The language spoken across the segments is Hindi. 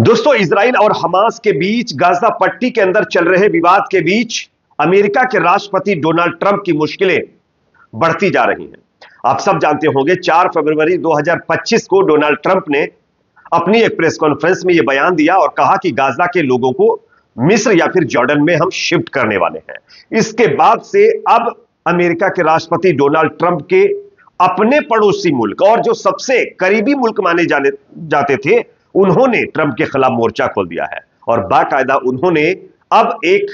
दोस्तों, इजराइल और हमास के बीच गाजा पट्टी के अंदर चल रहे विवाद के बीच अमेरिका के राष्ट्रपति डोनाल्ड ट्रंप की मुश्किलें बढ़ती जा रही हैं। आप सब जानते होंगे 4 फरवरी 2025 को डोनाल्ड ट्रंप ने अपनी एक प्रेस कॉन्फ्रेंस में यह बयान दिया और कहा कि गाजा के लोगों को मिस्र या फिर जॉर्डन में हम शिफ्ट करने वाले हैं। इसके बाद से अब अमेरिका के राष्ट्रपति डोनाल्ड ट्रंप के अपने पड़ोसी मुल्क और जो सबसे करीबी मुल्क माने जाते थे, उन्होंने ट्रंप के खिलाफ मोर्चा खोल दिया है और बाकायदा उन्होंने अब एक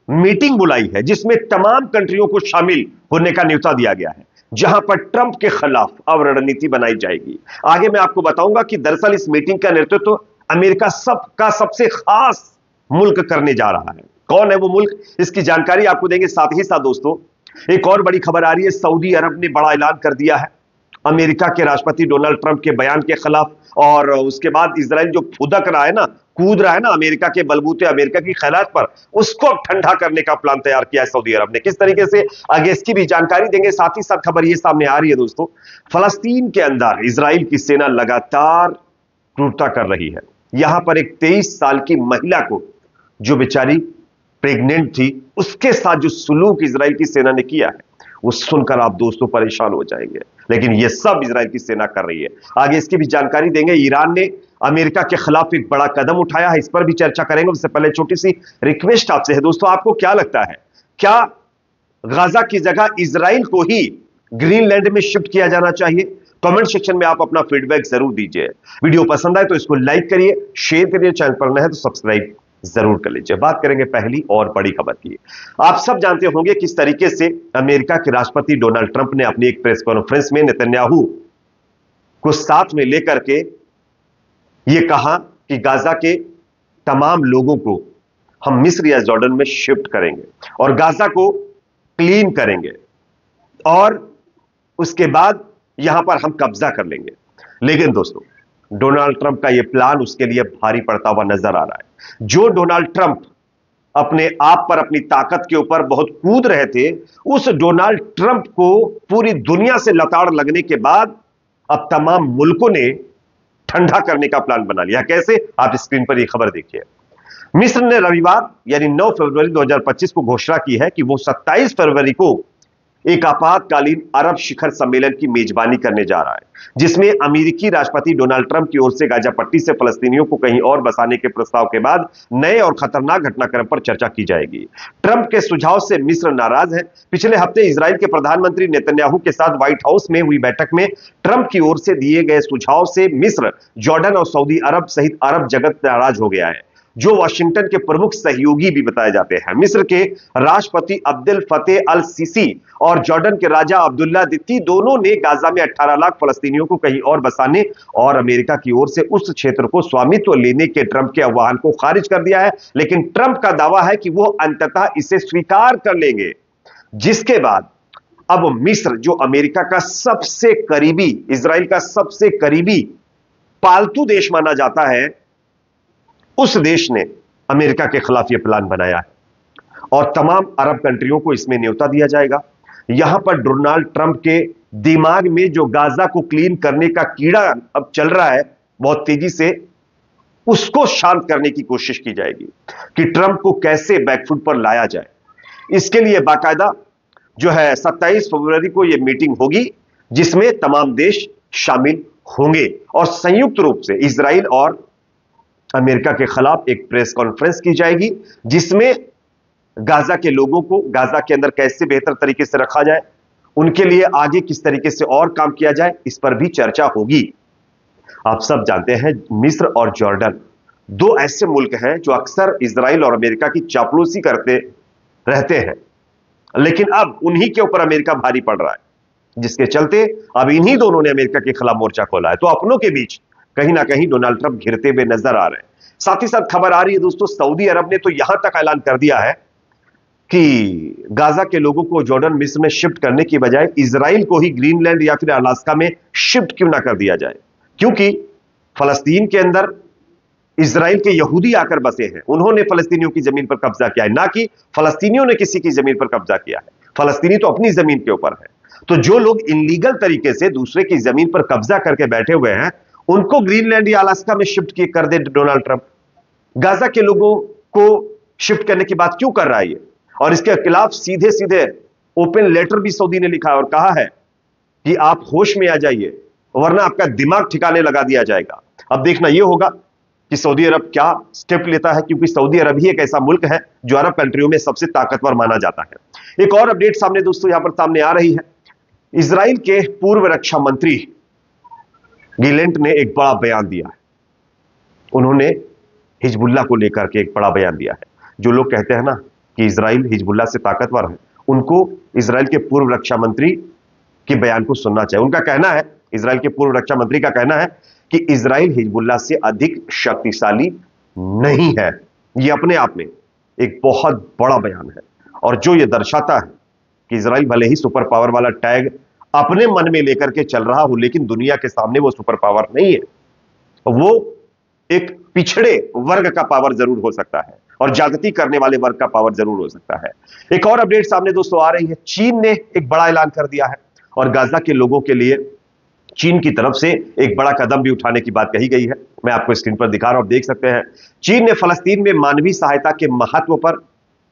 मीटिंग बुलाई है जिसमें तमाम कंट्रियों को शामिल होने का न्योता दिया गया है, जहां पर ट्रंप के खिलाफ अब रणनीति बनाई जाएगी। आगे मैं आपको बताऊंगा कि दरअसल इस मीटिंग का नेतृत्व अमेरिका सबका सबसे खास मुल्क करने जा रहा है। कौन है वो मुल्क, इसकी जानकारी आपको देंगे। साथ ही साथ दोस्तों, एक और बड़ी खबर आ रही है। सऊदी अरब ने बड़ा ऐलान कर दिया है अमेरिका के राष्ट्रपति डोनाल्ड ट्रंप के बयान के खिलाफ, और उसके बाद इजराइल जो फुदक रहा है ना, कूद रहा है ना अमेरिका के बलबूते, अमेरिका की खैलात पर, उसको ठंडा करने का प्लान तैयार किया है सऊदी अरब ने। किस तरीके से, आगे इसकी भी जानकारी देंगे। साथ ही साथ खबर यह सामने आ रही है दोस्तों, फलस्तीन के अंदर इजराइल की सेना लगातार क्रूरता कर रही है। यहां पर एक 23 साल की महिला को, जो बेचारी प्रेग्नेंट थी, उसके साथ जो सुलूक इजराइल की सेना ने किया है, वो सुनकर आप दोस्तों परेशान हो जाएंगे। लेकिन यह सब इजराइल की सेना कर रही है। आगे इसकी भी जानकारी देंगे। ईरान ने अमेरिका के खिलाफ एक बड़ा कदम उठाया है, इस पर भी चर्चा करेंगे। उससे पहले छोटी सी रिक्वेस्ट आपसे है दोस्तों, आपको क्या लगता है, क्या गाजा की जगह इजराइल को ही ग्रीनलैंड में शिफ्ट किया जाना चाहिए? कमेंट सेक्शन में आप अपना फीडबैक जरूर दीजिए। वीडियो पसंद आए तो इसको लाइक करिए, शेयर करिए, चैनल पर नए हैं तो सब्सक्राइब जरूर कर लीजिए। बात करेंगे पहली और बड़ी खबर की। आप सब जानते होंगे किस तरीके से अमेरिका के राष्ट्रपति डोनाल्ड ट्रंप ने अपनी एक प्रेस कॉन्फ्रेंस में नेतन्याहू को साथ में लेकर के यह कहा कि गाजा के तमाम लोगों को हम मिस्र या जॉर्डन में शिफ्ट करेंगे और गाजा को क्लीन करेंगे और उसके बाद यहां पर हम कब्जा कर लेंगे। लेकिन दोस्तों, डोनाल्ड ट्रंप का यह प्लान उसके लिए भारी पड़ता हुआ नजर आ रहा है। जो डोनाल्ड ट्रंप अपने आप पर, अपनी ताकत के ऊपर बहुत कूद रहे थे, उस डोनाल्ड ट्रंप को पूरी दुनिया से लताड़ लगने के बाद अब तमाम मुल्कों ने ठंडा करने का प्लान बना लिया। कैसे, आप स्क्रीन पर यह खबर देखिए। मिस्र ने रविवार यानी 9 फरवरी 2025 को घोषणा की है कि वो 27 फरवरी को एक आपातकालीन अरब शिखर सम्मेलन की मेजबानी करने जा रहा है, जिसमें अमेरिकी राष्ट्रपति डोनाल्ड ट्रंप की ओर से गाजा पट्टी से फलस्तीनियों को कहीं और बसाने के प्रस्ताव के बाद नए और खतरनाक घटनाक्रम पर चर्चा की जाएगी। ट्रंप के सुझाव से मिस्र नाराज है। पिछले हफ्ते इजराइल के प्रधानमंत्री नेतन्याहू के साथ व्हाइट हाउस में हुई बैठक में ट्रंप की ओर से दिए गए सुझाव से मिस्र, जॉर्डन और सऊदी अरब सहित अरब जगत नाराज हो गया है, जो वाशिंगटन के प्रमुख सहयोगी भी बताए जाते हैं। मिस्र के राष्ट्रपति अब्देल फतेह अल सीसी और जॉर्डन के राजा अब्दुल्ला दित्ती दोनों ने गाजा में 18 लाख फलस्तीनियों को कहीं और बसाने और अमेरिका की ओर से उस क्षेत्र को स्वामित्व लेने के ट्रंप के आह्वान को खारिज कर दिया है। लेकिन ट्रंप का दावा है कि वो अंततः इसे स्वीकार कर लेंगे, जिसके बाद अब मिस्र, जो अमेरिका का सबसे करीबी, इजराइल का सबसे करीबी पालतू देश माना जाता है, उस देश ने अमेरिका के खिलाफ यह प्लान बनाया है और तमाम अरब कंट्रियों को इसमें न्योता दिया जाएगा। यहां पर डोनाल्ड ट्रंप के दिमाग में जो गाजा को क्लीन करने का कीड़ा अब चल रहा है बहुत तेजी से, उसको शांत करने की कोशिश की जाएगी कि ट्रंप को कैसे बैकफुट पर लाया जाए। इसके लिए बाकायदा जो है 27 फरवरी को यह मीटिंग होगी, जिसमें तमाम देश शामिल होंगे और संयुक्त रूप से इजराइल और अमेरिका के खिलाफ एक प्रेस कॉन्फ्रेंस की जाएगी, जिसमें गाजा के लोगों को गाजा के अंदर कैसे बेहतर तरीके से रखा जाए, उनके लिए आगे किस तरीके से और काम किया जाए, इस पर भी चर्चा होगी। आप सब जानते हैं मिस्र और जॉर्डन दो ऐसे मुल्क हैं जो अक्सर इजराइल और अमेरिका की चापलूसी करते रहते हैं, लेकिन अब उन्हीं के ऊपर अमेरिका भारी पड़ रहा है, जिसके चलते अब इन्हीं दोनों ने अमेरिका के खिलाफ मोर्चा खोला है। तो अपनों के बीच कहीं ना कहीं डोनाल्ड ट्रंप घिरते हुए नजर आ रहे हैं। साथ ही साथ खबर आ रही है दोस्तों, सऊदी अरब ने तो यहां तक ऐलान कर दिया है कि गाजा के लोगों को जॉर्डन, मिस्र में शिफ्ट करने की बजाय इजराइल को ही ग्रीनलैंड या फिर अलास्का में शिफ्ट क्यों ना कर दिया जाए, क्योंकि फलस्तीन के अंदर इजराइल के यहूदी आकर बसे हैं। उन्होंने फलस्तीनियों की जमीन पर कब्जा किया है, ना कि फलस्तीनियों ने किसी की जमीन पर कब्जा किया है। फलस्तीनी तो अपनी जमीन के ऊपर है। तो जो लोग इलीगल तरीके से दूसरे की जमीन पर कब्जा करके बैठे हुए हैं, उनको ग्रीनलैंड या अलास्का में शिफ्ट कर दे डोनाल्ड ट्रंप। गाजा के लोगों को शिफ्ट करने की बात क्यों कर रहा है ये? और इसके खिलाफ सीधे सीधे ओपन लेटर भी सऊदी ने लिखा और कहा है कि आप होश में आ जाइए वरना आपका दिमाग ठिकाने लगा दिया जाएगा। अब देखना यह होगा कि सऊदी अरब क्या स्टेप लेता है, क्योंकि सऊदी अरब ही एक ऐसा मुल्क है जो अरब कंट्रियों में सबसे ताकतवर माना जाता है। एक और अपडेट सामने दोस्तों यहां पर सामने आ रही है। इजराइल के पूर्व रक्षा मंत्री गिलेंट ने एक बड़ा बयान दिया है। उन्होंने हिजबुल्लाह को लेकर के एक बड़ा बयान दिया है। जो लोग कहते हैं ना कि इजराइल हिजबुल्लाह से ताकतवर है, उनको इजराइल के पूर्व रक्षा मंत्री के बयान को सुनना चाहिए। उनका कहना है, इजराइल के पूर्व रक्षा मंत्री का कहना है कि इजराइल हिजबुल्लाह से अधिक शक्तिशाली नहीं है। यह अपने आप में एक बहुत बड़ा बयान है और जो यह दर्शाता है कि इजराइल भले ही सुपर पावर वाला टैग अपने मन में लेकर के चल रहा हो, लेकिन दुनिया के सामने वो सुपर पावर नहीं है। वो एक पिछड़े वर्ग का पावर जरूर हो सकता है और ज्यादती करने वाले वर्ग का पावर जरूर हो सकता है। एक और अपडेट सामने दोस्तों आ रही है। चीन ने एक बड़ा ऐलान कर दिया है और गाजा के लोगों के लिए चीन की तरफ से एक बड़ा कदम भी उठाने की बात कही गई है। मैं आपको स्क्रीन पर दिखा रहा हूं, आप देख सकते हैं। चीन ने फलस्तीन में मानवीय सहायता के महत्व पर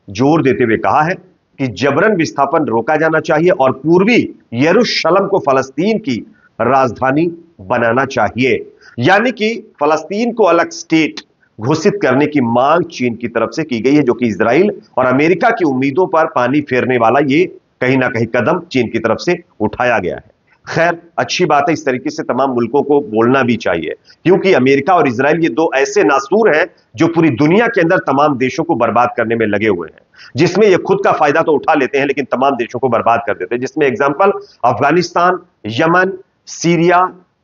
जोर देते हुए कहा है कि जबरन विस्थापन रोका जाना चाहिए और पूर्वी यरूशलेम को फलस्तीन की राजधानी बनाना चाहिए। यानी कि फलस्तीन को अलग स्टेट घोषित करने की मांग चीन की तरफ से की गई है, जो कि इजराइल और अमेरिका की उम्मीदों पर पानी फेरने वाला ये कहीं ना कहीं कदम चीन की तरफ से उठाया गया है। खैर, अच्छी बात है, इस तरीके से तमाम मुल्कों को बोलना भी चाहिए, क्योंकि अमेरिका और इजराइल ये दो ऐसे नासूर हैं जो पूरी दुनिया के अंदर तमाम देशों को बर्बाद करने में लगे हुए हैं, जिसमें ये खुद का फायदा तो उठा लेते हैं लेकिन तमाम देशों को बर्बाद कर देते हैं। जिसमें एग्जांपल अफगानिस्तान, यमन, सीरिया,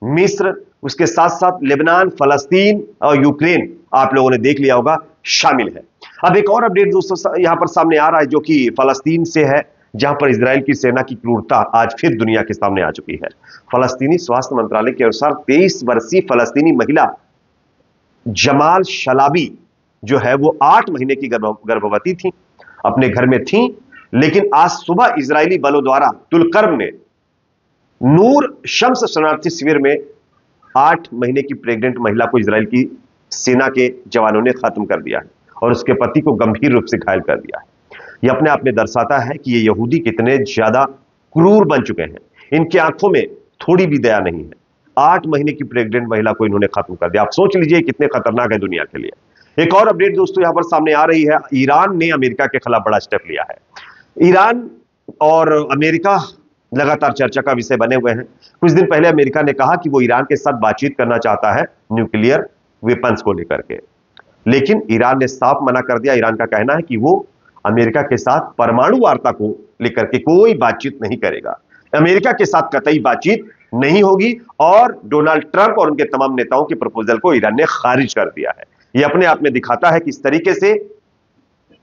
मिस्र, उसके साथ साथ लेबनान, फलस्तीन और यूक्रेन आप लोगों ने देख लिया होगा शामिल है। अब एक और अपडेट दोस्तों यहां पर सामने आ रहा है जो कि फलस्तीन से है, जहां पर इजराइल की सेना की क्रूरता आज फिर दुनिया के सामने आ चुकी है। फलस्तीनी स्वास्थ्य मंत्रालय के अनुसार 23 वर्षीय फलस्तीनी महिला जमाल शलाबी जो है वो 8 महीने की गर्भवती थी, अपने घर में थी, लेकिन आज सुबह इजरायली बलों द्वारा तुलकर्म में नूर शम्स शरणार्थी शिविर में 8 महीने की प्रेग्नेंट महिला को इजराइल की सेना के जवानों ने खत्म कर दिया है और उसके पति को गंभीर रूप से घायल कर दिया है। यह अपने आप में दर्शाता है कि ये यहूदी कितने ज्यादा क्रूर बन चुके हैं। इनकी आंखों में थोड़ी भी दया नहीं है। 8 महीने की प्रेग्नेंट महिला को इन्होंने खत्म कर दिया। आप सोच लीजिए कितने खतरनाक है दुनिया के लिए। एक और अपडेट दोस्तों यहां पर सामने आ रही है। ईरान ने अमेरिका के खिलाफ बड़ा स्टेप लिया है। ईरान और अमेरिका लगातार चर्चा का विषय बने हुए हैं। कुछ दिन पहले अमेरिका ने कहा कि वो ईरान के साथ बातचीत करना चाहता है न्यूक्लियर वेपन्स को लेकर के, लेकिन ईरान ने साफ मना कर दिया। ईरान का कहना है कि वो अमेरिका के साथ परमाणु वार्ता को लेकर के कोई बातचीत नहीं करेगा। अमेरिका के साथ कतई बातचीत नहीं होगी और डोनाल्ड ट्रंप और उनके तमाम नेताओं के प्रपोजल को ईरान ने खारिज कर दिया है। यह अपने आप में दिखाता है कि इस तरीके से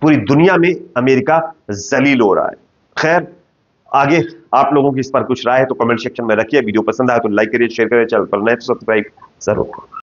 पूरी दुनिया में अमेरिका जलील हो रहा है। खैर, आगे आप लोगों की इस पर कुछ राय है तो कमेंट सेक्शन में रखिए। वीडियो पसंद आए तो लाइक करिए, शेयर करिए, चैनल पर नए तो सब्सक्राइब जरूर।